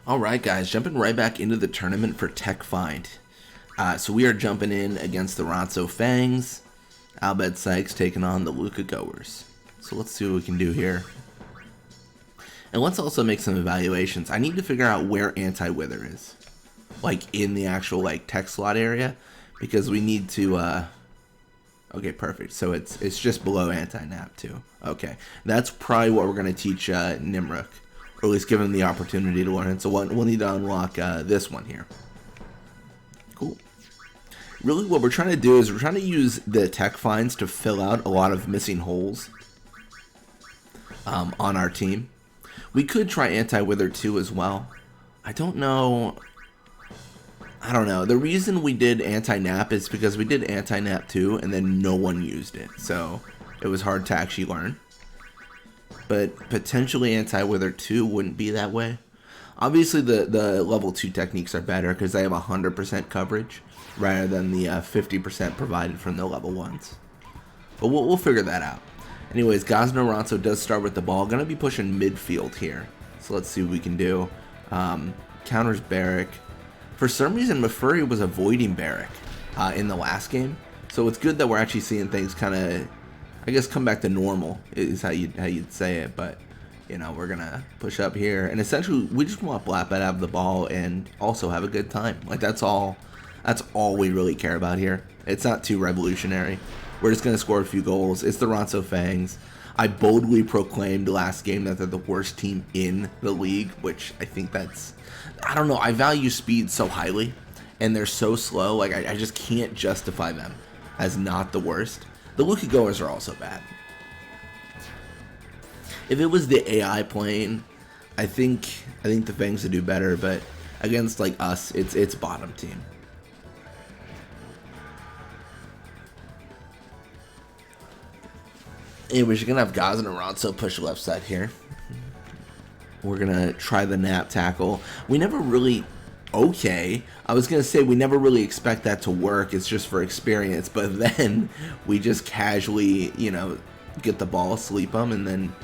Alright guys, jumping right back into the tournament for Tech Find. So we are jumping in against the Ronso Fangs. Bhed Psyches taking on the Luca Goers. So let's see what we can do here. And let's also make some evaluations. I need to figure out where Anti-Wither is. Like in the actual tech slot area. Because we need to okay, perfect. So it's just below Anti-Nap too. Okay. That's probably what we're gonna teach Nimrook. Or at least give him the opportunity to learn it. So we'll need to unlock this one here. Cool. Really what we're trying to do is we're trying to use the tech finds to fill out a lot of missing holes on our team. We could try Anti-Wither 2 as well. I don't know. The reason we did Anti-Nap is because we did Anti-Nap 2 and then no one used it. So it was hard to actually learn. But potentially Anti-Wither 2 wouldn't be that way. Obviously the level 2 techniques are better because they have 100% coverage rather than the 50% provided from the level 1s. But we'll figure that out. Anyways, Gosno Ronso does start with the ball. Gonna be pushing midfield here. So let's see what we can do. Counters Barrack. For some reason Mafuri was avoiding Barrack in the last game. So it's good that we're actually seeing things kind of, I guess, come back to normal is how you'd say it, but you know, we're gonna push up here and essentially we just want Bhed to have the ball and also have a good time. Like that's all we really care about here. It's not too revolutionary. We're just gonna score a few goals. It's the Ronso Fangs. I boldly proclaimed last game that they're the worst team in the league, which I think that's, I don't know, I value speed so highly and they're so slow, like I just can't justify them as not the worst. The Luca Goers are also bad. If it was the AI playing, I think the Fangs would do better, but against like us, it's bottom team. Anyways, you're gonna have Gaz and Ronso push left side here. We're gonna try the nap tackle. We never really. Okay, I was gonna say we never really expect that to work. It's just for experience, but then we just casually, you know, get the ball, sleep them, and then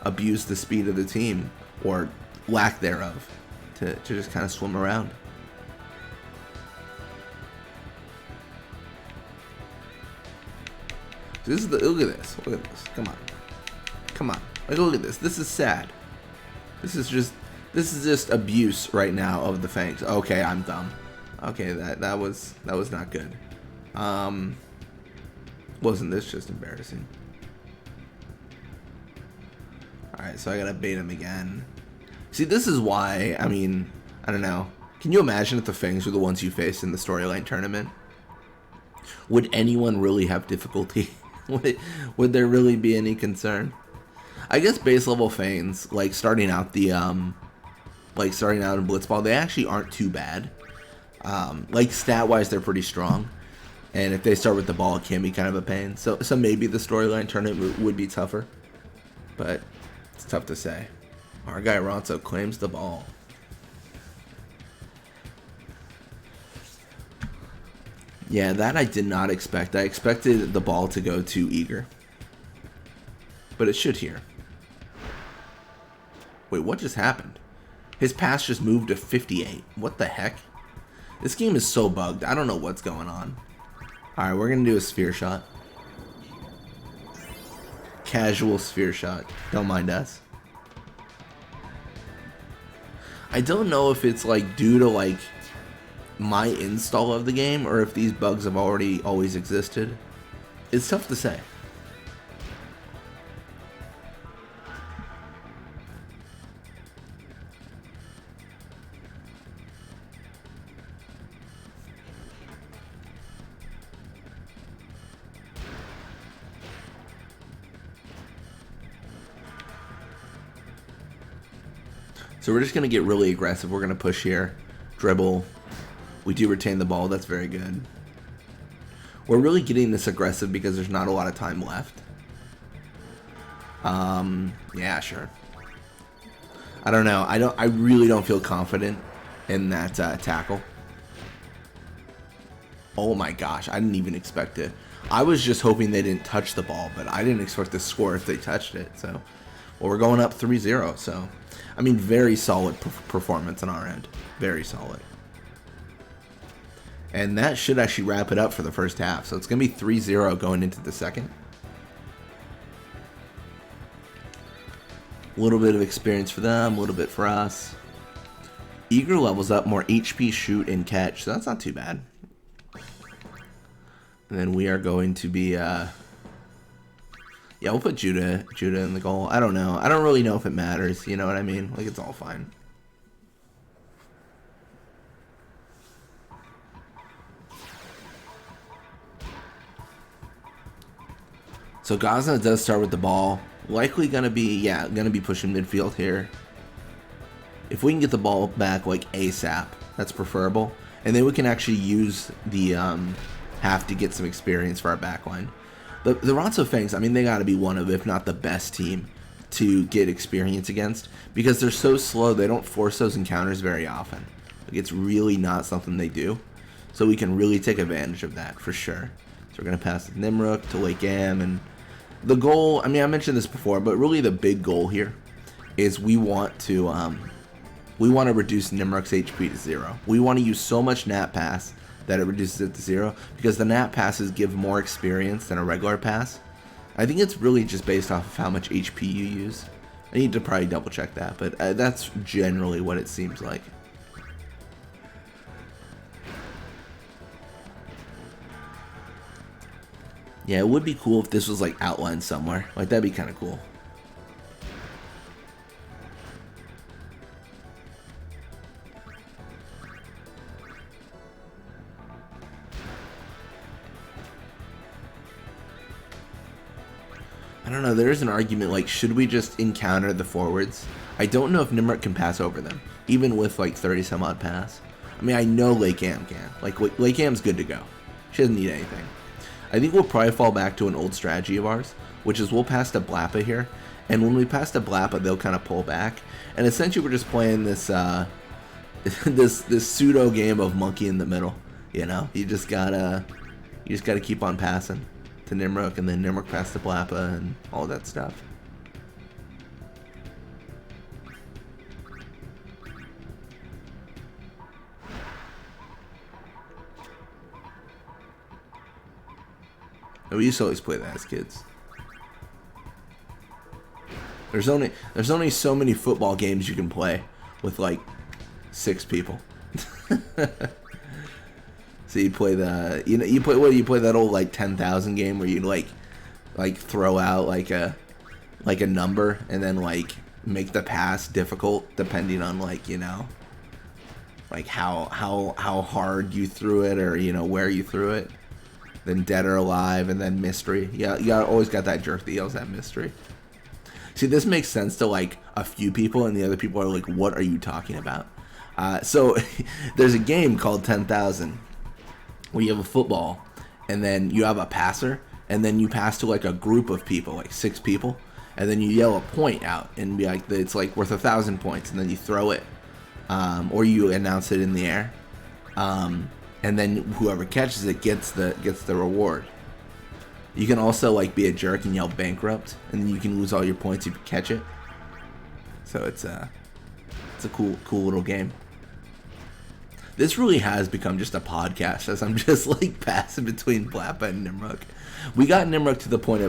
abuse the speed of the team or lack thereof to just kind of swim around. This is the, look at this, come on, like look at this. This is sad. This is just abuse right now of the Fangs. Okay, I'm dumb. Okay, that was not good. Wasn't this just embarrassing? Alright, so I gotta bait him again. See, this is why, I mean, I don't know. Can you imagine if the Fangs were the ones you faced in the storyline tournament? Would anyone really have difficulty? Would there really be any concern? I guess base level Fangs, like starting out the starting out in Blitzball, they actually aren't too bad. Like stat wise, they're pretty strong, and if they start with the ball, it can be kind of a pain. So maybe the storyline tournament would be tougher, but it's tough to say. Our guy Ronso claims the ball. Yeah, that I did not expect. I expected the ball to go to Eager, but it should here. Wait, what just happened? His pass just moved to 58. What the heck? This game is so bugged. I don't know what's going on. Alright, we're going to do a sphere shot. Casual sphere shot. Don't mind us. I don't know if it's like due to like my install of the game or if these bugs have always existed. It's tough to say. So we're just going to get really aggressive. We're going to push here. Dribble. We do retain the ball. That's very good. We're really getting this aggressive because there's not a lot of time left. Yeah, sure. I don't know. I really don't feel confident in that tackle. Oh my gosh. I didn't even expect it. I was just hoping they didn't touch the ball, but I didn't expect to score if they touched it. So Well, we're going up 3-0, so I mean, very solid performance on our end. Very solid. And that should actually wrap it up for the first half. So it's going to be 3-0 going into the second. A little bit of experience for them, a little bit for us. Eager levels up, more HP, shoot, and catch. So that's not too bad. And then we are going to be... yeah, we'll put Judah in the goal. I don't know. I don't really know if it matters. You know what I mean? Like, it's all fine. So Gazna does start with the ball. Likely gonna be pushing midfield here. If we can get the ball back like ASAP, that's preferable. And then we can actually use the half to get some experience for our backline. The Ronso Fangs, I mean, they gotta be one of, if not the best team to get experience against, because they're so slow. They don't force those encounters very often. Like, it's really not something they do. So we can really take advantage of that for sure. So we're gonna pass Nimrook to Lake Am, and the goal, I mean, I mentioned this before, but really the big goal here is we want to reduce Nimrook's HP to 0. We want to use so much Nat Pass that it reduces it to 0, because the Nat Passes give more experience than a regular pass. I think it's really just based off of how much HP you use. I need to probably double check that, but that's generally what it seems like. Yeah, it would be cool if this was like outlined somewhere. Like, that'd be kind of cool. I don't know, there is an argument, like, should we just encounter the forwards? I don't know if Nimrook can pass over them, even with like 30 some odd pass. I mean, I know Lake Am can. Like, Lake Am's good to go. She doesn't need anything. I think we'll probably fall back to an old strategy of ours, which is we'll pass to Blappa here, and when we pass to Blappa, they'll kind of pull back, and essentially we're just playing this this pseudo game of monkey in the middle. You know, you just gotta keep on passing to Nimrook, and then Nimrook pass to Blappa, and all that stuff. We used to always play that as kids. There's only so many football games you can play with like 6 people. So you play you play that old like 10,000 game where you like throw out like a number and then like make the pass difficult depending on like, you know, like how hard you threw it, or you know where you threw it. Then dead or alive, and then mystery. Yeah, you always got that jerk that yells at mystery. See, this makes sense to like a few people, and the other people are like, "What are you talking about?" So there's a game called 10,000 where you have a football, and then you have a passer, and then you pass to like a group of people, like 6 people, and then you yell a point out and be like, "It's like worth 1,000 points," and then you throw it, or you announce it in the air. And then whoever catches it gets the reward. You can also like be a jerk and yell bankrupt, and then you can lose all your points if you catch it. So it's a cool little game. This really has become just a podcast, as I'm just like passing between Blappa and Nimrook. We got Nimrook to the point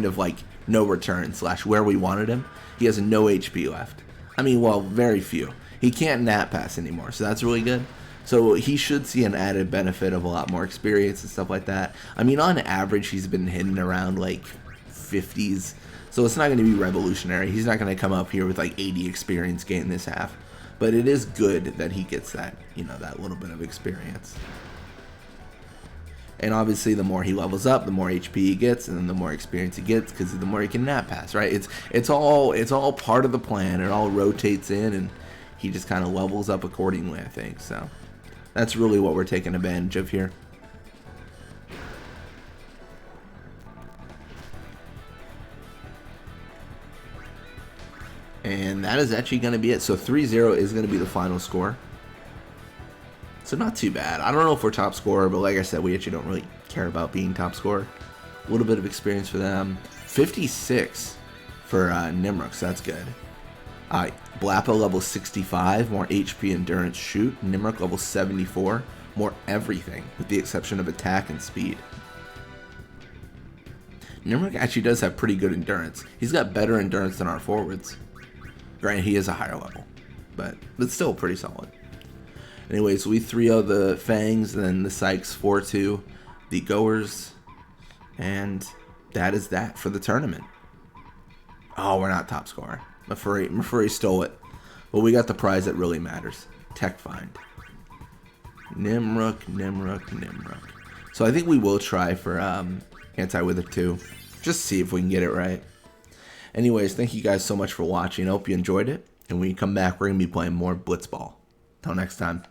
of like no return / where we wanted him. He has no HP left. I mean, well, very few. He can't nat pass anymore, so that's really good. So he should see an added benefit of a lot more experience and stuff like that. I mean, on average, he's been hitting around like 50s. So it's not going to be revolutionary. He's not going to come up here with like 80 experience gain this half. But it is good that he gets that, you know, that little bit of experience. And obviously, the more he levels up, the more HP he gets, and then the more experience he gets, because the more he can nat pass, right? It's all part of the plan. It all rotates in, and he just kind of levels up accordingly, I think. So that's really what we're taking advantage of here. And that is actually going to be it. So 3-0 is going to be the final score. So not too bad. I don't know if we're top scorer, but like I said, we actually don't really care about being top scorer. A little bit of experience for them. 56 for Nimrook, so that's good. Blappo level 65, more HP, endurance, shoot. Nimrook level 74, more everything, with the exception of attack and speed. Nimrook actually does have pretty good endurance. He's got better endurance than our forwards. Granted, he is a higher level, but it's still pretty solid. Anyways, we 3-0 the Fangs, then the Psyches 4-2 the Goers, and that is that for the tournament. Oh, we're not top scorer. Mafuri stole it. But we got the prize that really matters. Tech Find. Nimrook. So I think we will try for Anti-Wither 2. Just see if we can get it right. Anyways, thank you guys so much for watching. I hope you enjoyed it. And when you come back, we're going to be playing more Blitzball. Till next time.